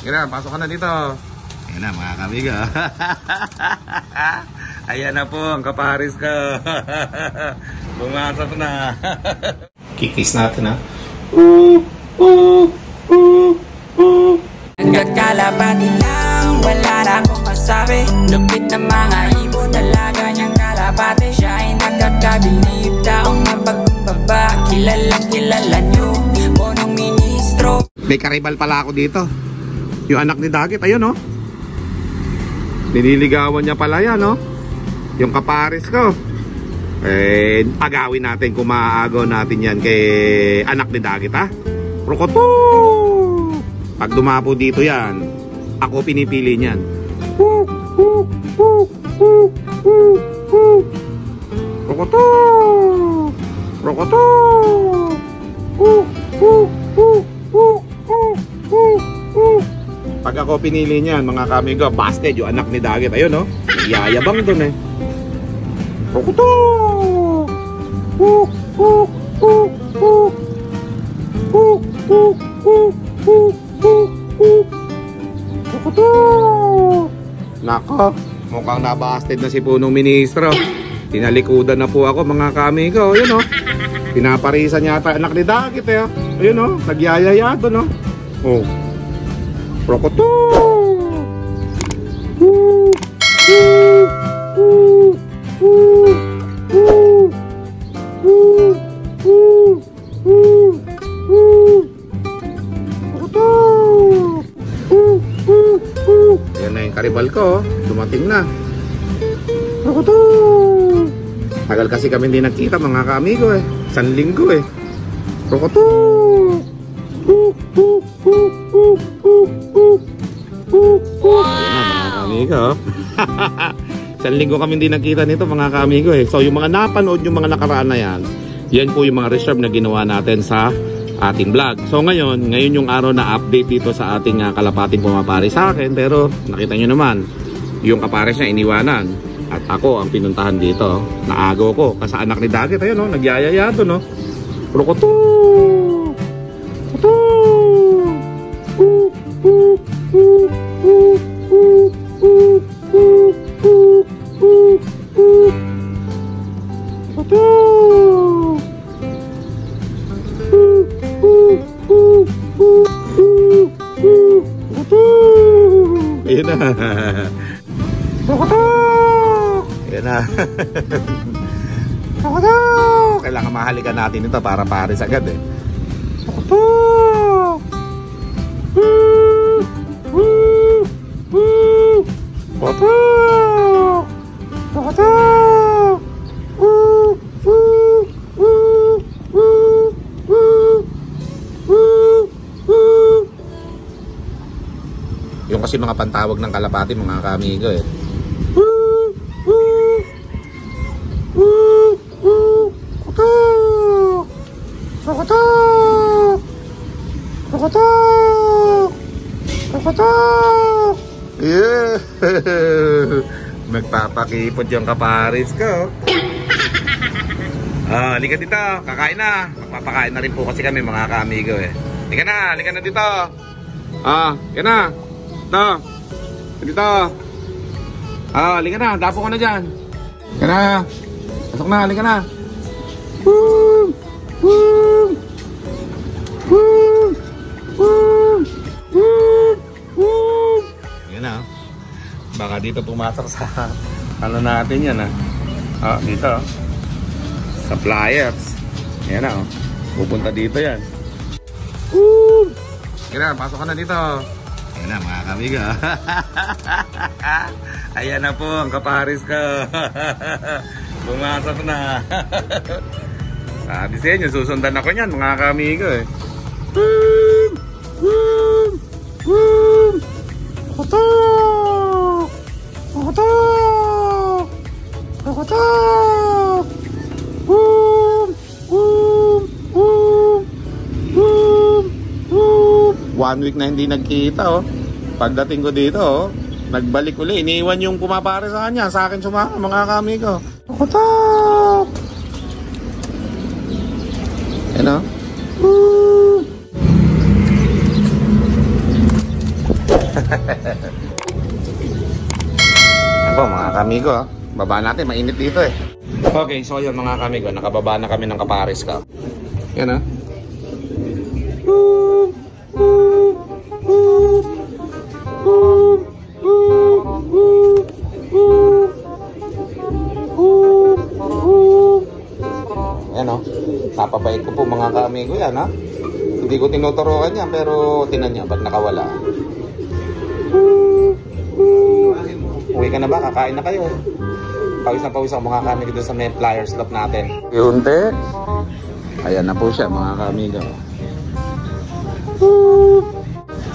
Gina, pasok ka na dito. Ayan na mga kamigo. Ayan na po ang kaparis ko. Bumasok na. Kikis natin ha. Nagkakalapati lang, wala na akong masabi. Lupit na mga ibon, dalaga niyang kalapati. Siya ay nakakabilib, taong mapagkumbaba. Kilalang kilala niyo, punong ministro. May karibal pala ako dito. Yung anak ni Dagit, ayun oh. Nililigawan niya pala yan oh. Yung kaparis ko. Eh, agawin natin kung maaagaw natin yan kay anak ni Dagit ha. Rokoto! Pag dumapo dito yan, ako pinipili niyan. Rokoto! Rokoto! Pag ako pinili niyan, mga kamigo, busted yung anak ni Dagit. Ayun, no? Yayabang dun eh. Rokoto! Rokoto! Nako, mukhang nabasted na si punong ministro. Tinalikudan na po ako, mga kamigo. Ayun, no? Pinaparisan yata anak ni Dagit eh. Ayun, no? Nagyayaya doon, no? Oh. Rokoto! Ayan na yung karibal ko, dumating na. Rokoto! Tagal kasi kami hindi nagkita mga kamigo eh. 1 linggo eh. Rokoto! Ayan na mga kamigo. 1 linggo kami hindi nagkita nito mga kamigo eh. So yung mga napanood, yung mga nakaraan na yan, yan po yung mga reserve na ginawa natin sa ating vlog. So ngayon yung araw na update dito sa ating kalapating pumapari sa akin. Pero nakita nyo naman, yung kapares niya iniwanan. At ako ang pinuntahan dito. Naagaw ko kasi anak ni Dagit. Ayun o, nagyayaya doon o. Rokoto! Rokoto! Ayan na. Rokoto! Ayan na. Rokoto! Kailangan mahalikan natin ito para pares agad eh. Rokoto! Rokoto! Rokoto! Yung kasi mga pantawag ng kalapati mga kamigo eh. Rokoto! Rokoto! Rokoto! Yeah! Magpapakipot yung kaparis ko. Halika dito, kakain na. Magpapakain na rin po kasi kami mga kamigo eh. Halika na dito. Halika na. Dito. Dito. Halika na, dapo ka na dyan. Halika na. Pasok na, halika na. Woo! Woo! Woo! Woo! Woo! Woo! Yan na. Baka dito pumasok sa ano natin yan dito. Sa flyers. Yan na pupunta dito yan. Woo! Yan na, pasok ka na dito. Ayan na mga kamigo. Ayan na po ang kaparis ko. Bumasok na. Sabi sa inyo, susundan ako niyan mga kamigo eh. Rokoto! Rokoto! Rokoto! 1 week na hindi nagkita oh. Pagdating ko dito oh, nagbalik uli. Iniwan yung pumapare sa kanya. Sa akin sumama mga kamigo. Rokoto! Ayan o. Ako mga kamigo, baba natin, mainit dito eh. Okay, so yun mga kamigo, nakababa na kami ng Capares Cup. Yan ah. Yan o, napabait ko po mga kamigo yan ha. Hindi ko tinuturuan yan pero tinan nyo, ba't nakawala? Uwi ka na ba? Kakain na kayo. Pawis ako mga kamigo doon sa may flyers lock natin. Yunte. Ayan na po siya mga kamigo.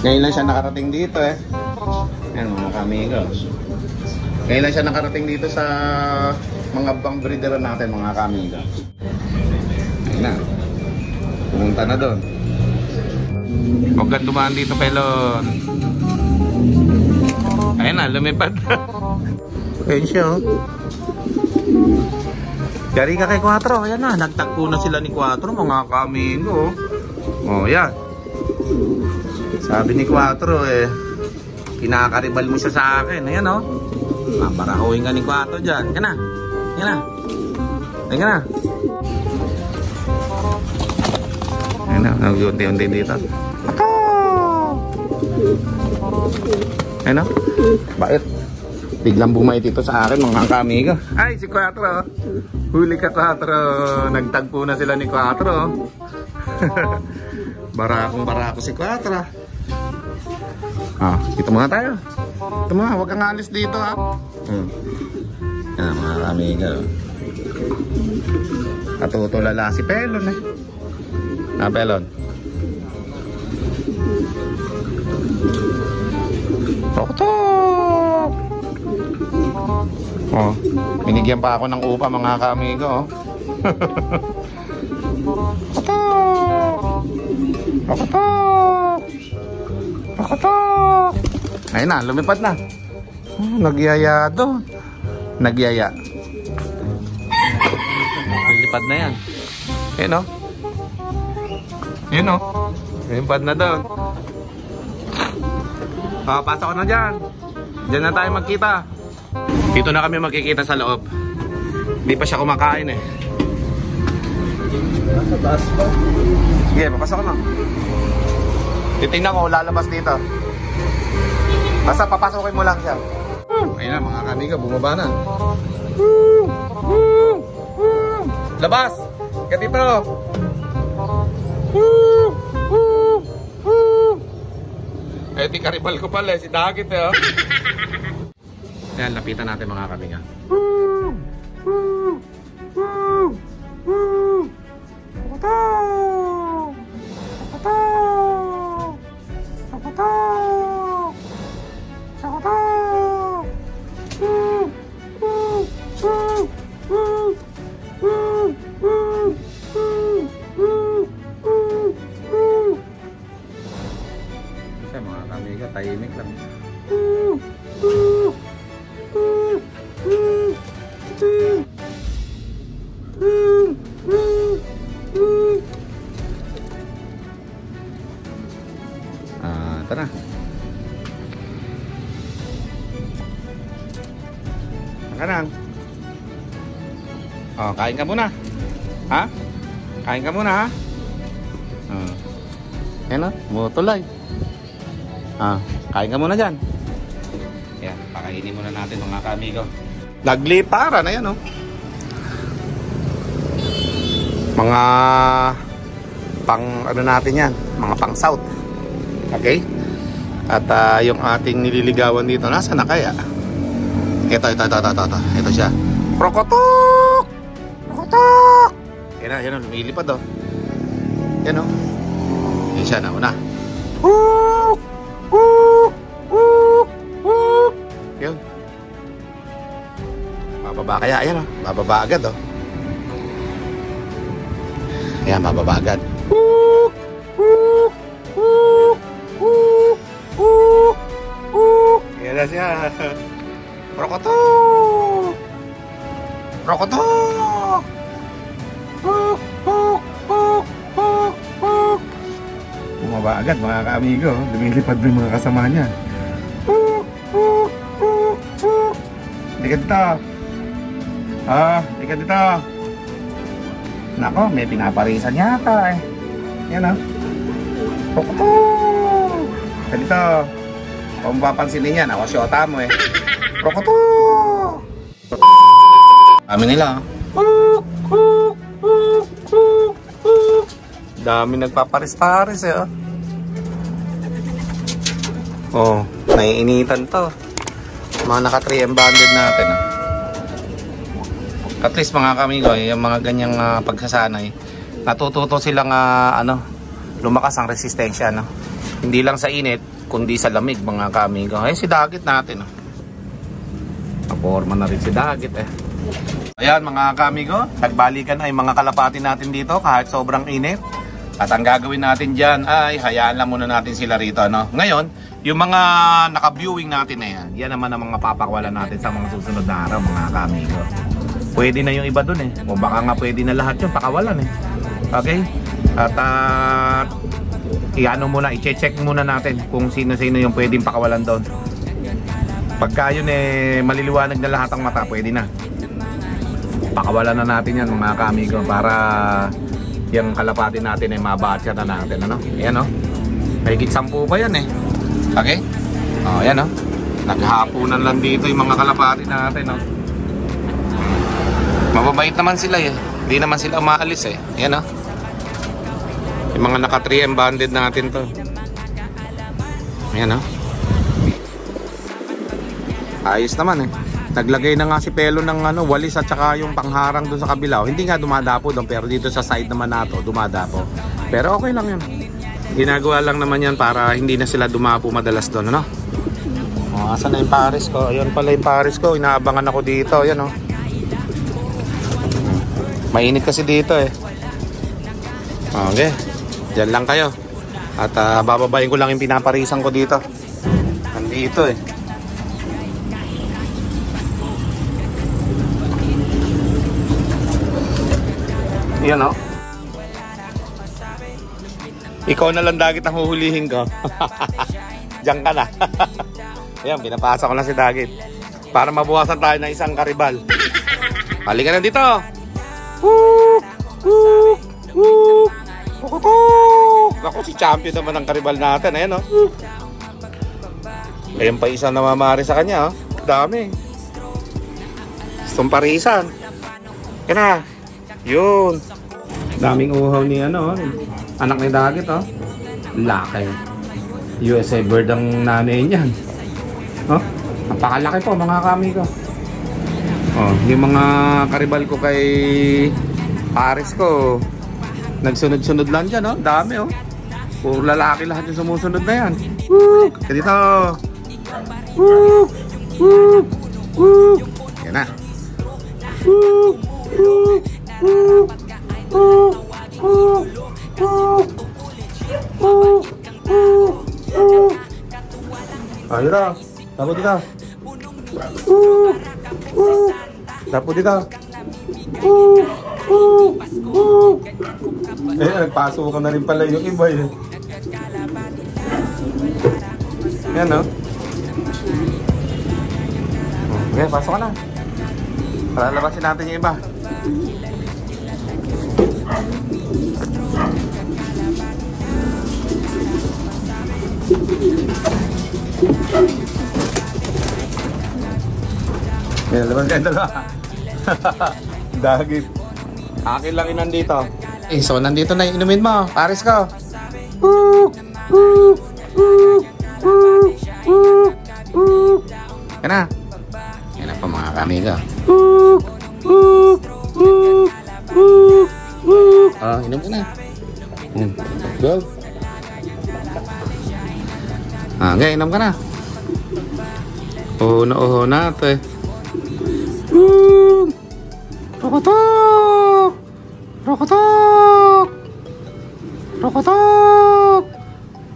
Ngayon lang siya nakarating dito eh. Ayan mga kamigo. Ngayon lang siya nakarating dito sa mga bang breeder natin mga kamigo. Ayan na. Pumunta na doon. Huwag kang dumaan dito, pelon. Ayan na, lumipad na. Ayan siya oh. Yari ka kay Quattro. Ayan na, nagtagpo na sila ni Quattro mga kamigo. Oh, yan. Sabi ni Quattro eh, kinakaribal mo siya sa akin. Ayan oh. Barahuin ka ni Quattro dyan. Ayan na. Ayan na. Ayan ka na. Ayan na, nag-unti-unti dito. Ako! Ayan o. Bait. Biglang bumait ito sa akin mga kamigo. Ay, si Quattro. Huli ka Quattro. Nagtagpo na sila ni Quattro. Barakong-barako si Quattro. Ah, dito muna tayo. Dito muna, huwag kang alis dito ha. Yan mga kamigo. Katutulala si Pelon eh. Ah, Pelon. Tok-tok! Oh, binigyan pa ako ng upa mga kamigo. Tok-tok! Tok-tok! Tok-tok! Ayun na, lumipad na. Nagyaya doon. Nagyaya. Lilipad na yan. Ayun o. Ayun o. Lilipad na doon. Pasok ko na dyan. Dyan na tayo magkita. Dito na kami magkikita sa loob. Hindi pa siya kumakain eh. Sige, papasok na. Titingnan ko, lalabas dito. Basta papasokin mo lang siya. Ayun na mga kamigo, bumaba na. Labas! Ka dito! Eh, di karibal ko pala, si Dagit eh. Ayan, lapitan natin mga kamigo. Mga kamigo, tahimik lang. Tara. Makanang. Oh, kain ka muna. Ha? Kain ka muna ha? Ayan o, mutulay. Kain ka muna dyan. Ayan, pakainin muna natin mga kamigo. Nagliparan, ayan o. Mga pang ano natin yan, mga pang south. Okay? At yung ating nililigawan dito, nasa na kaya? Ito. Ito siya. Prokotok! Prokotok! Yan o, lumilipad o. Yan o. Yan siya na una. Yun. Bababa kaya, yan o. Bababa agad o. Ayan, bababa agad. Yan na siya. Prokotok! Prokotok! Bumaba agad mga kaamigo. Lumilipad yung mga kasama niya. Halika dito. Halika dito. Nako, may pinaparisan yata eh. Yan oh. Rokoto. Halika dito. Kung papansinin yan, ako syota mo eh. Rokoto. Dami nila. Dami nagpaparis-paris eh oh. Oh, naiinitan to. Mga naka 3M banded natin oh. At least mga kamigo, yung mga ganyang pagsasanay, natututo silang lumakas ang resistensya no? Hindi lang sa init kundi sa lamig mga kamigo. Eh si Dagit natin oh. Naporma na rin si Dagit eh. Ayan mga kamigo, nagbalikan ay mga kalapati natin dito kahit sobrang init. At ang gagawin natin dyan ay hayaan lang muna natin sila rito no? Ngayon, yung mga naka-viewing natin na yan naman ang mga papakwalan natin sa mga susunod na araw mga kamigo. Pwede na yung iba dun eh. O baka nga pwede na lahat yung pakawalan eh. Okay? At i-check muna natin kung sino-sino yung pwedeng pakawalan doon. Pagka yun eh maliliwanag na lahat ang mata, pwede na. Pakawalan na natin yan mga kamigo para yung kalapati natin ay mabatcha na natin. Ano? Ayan o. Mahigit 10 pa yan eh. Okay? O, ayan o. Naghahapunan lang dito yung mga kalapati natin o. Mababait naman sila eh. Hindi naman sila umaalis eh. Ayan o. Yung mga naka 3M banded natin to. Ayan o. Ayos naman eh. Naglagay na nga si Pelo ng walis at saka yung pangharang dun sa kabila. Hindi nga dumadapo doon pero dito sa side naman nato dumadapo. Pero okay lang yun. Ginagawa lang naman yan para hindi na sila dumapo madalas doon, ano? O, asan na yung pares ko? Ayun pala yung pares ko. Inaabangan ako dito. Ayan o. Mainit kasi dito eh. Okay. Diyan lang kayo. At bababayin ko lang yung pinaparisan ko dito. Nandito eh. Yan o. Ikaw na lang Dagit ang huhulihin ko. Diyan ka na. Ayan, pinapasa ko lang si Dagit para mabuwasan tayo ng isang karibal. Halika na dito. Ako si champion naman ng karibal natin. Ayan o. Ayan pa isang namamari sa kanya o. Dami. Gustong parisan. Yan na. Yun. Daming uhaw ni anak ni Dagit oh. Laki. USA bird ang nanay niyan. Oh, napakalaki po mga kami ko. Oh, yung mga karibal ko kay Paris ko. Nagsunod-sunod lang diyan oh. Dami oh. Puro lalaki lahat yung sumusunod na yan. Woo! Dito. Woo! Woo! Woo! Yan na. Woo! Woo! Ayo dah, dapat dito. Dapat dito. Nagpasukan na rin pala yung iba eh. Yan no. Okay, pasok ka na. Para labasin natin yung iba. Yan, labas kayo dalawa. Dagit. Akin lang yun nandito. Eh, so nandito na yung inumin mo. Paris ko. Yan na. Yan na pa mga kamiga. Oh, inom ka na. Go. Okay, inom ka na. Uho na ito eh. Rokotok! Rokotok! Rokotok!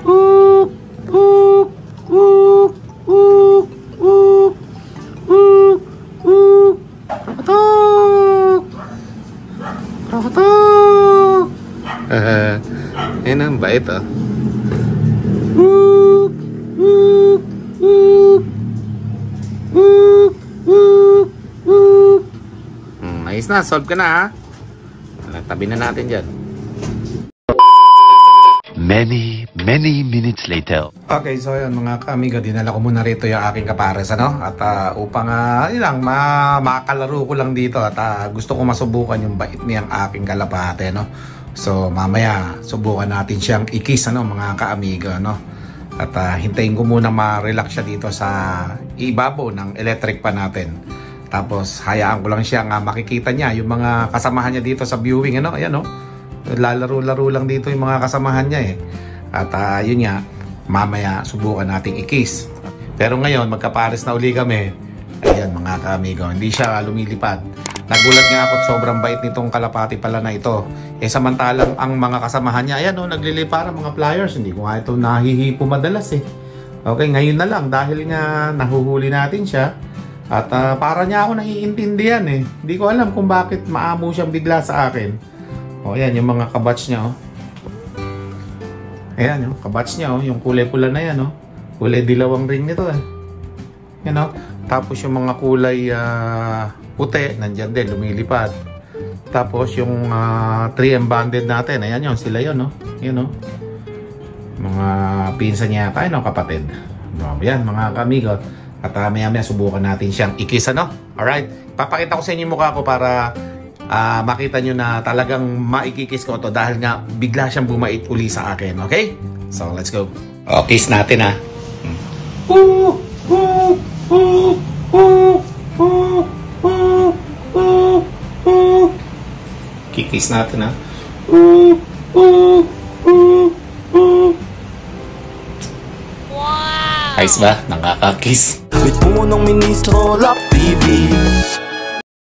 Uk! Uk! Uk! Uk! Uk! Uk! Uk! Rokotok! Rokotok! Yan ang bait oh. Uk! Uk! Uk! Uk! Uk! ayos na, solve ka na ha. Tabi na natin dyan. Many minutes later. Okay, so yun mga ka-amigo, dinala ko muna rito yung aking kapares, ano? At upang makalaro ko lang dito at gusto ko masubukan yung bait niyang aking kalapate, no? So mamaya subukan natin siyang i-kiss, ano, mga ka-amigo, no? At hintayin ko muna ma-relax siya dito sa ibabaw ng electric pan natin. Tapos hayaan ko lang siya makikita niya yung mga kasamahan niya dito sa viewing, ano? Ayan, no? Lalaro-laro lang dito yung mga kasamahan niya eh. At yun nga, mamaya subukan nating i-kiss. Pero ngayon, magkapares na uli kami. Ayan mga ka-amigo, hindi siya lumilipad. Nagulat nga ako at sobrang bait nitong kalapati pala na ito. Samantalang ang mga kasamahan niya, ayan nagliliparan mga flyers. Hindi ko nga ito nahihipo madalas eh. Okay, ngayon na lang dahil nga nahuhuli natin siya. At para niya ako naiintindihan eh. Hindi ko alam kung bakit maamo siyang bigla sa akin. O ayan yung mga kabatch niya, oh. Ayan yung kabatch niya, oh. Yung kulay pula na yan, oh. Kulay dilawang ring nito eh. Yan, oh. Tapos yung mga kulay puti, nandyan din, lumilipad. Tapos yung 3M banded natin, ayan yun, sila yun, oh. Yan, oh. Mga pinsan niya yata, no, kapatid. Yan mga kamigo. At maya-maya subukan natin siyang i-kiss, ano? Alright, papakita ko sa inyo yung mukha ko para makita nyo na talagang maikikis ko to dahil nga bigla siyang bumait uli sa akin. Okay? So, let's go. O, kiss natin ha. Kikiss natin ha. Wow! Ayos ba? Nakaka-kiss. May punong ministro, Lap TV.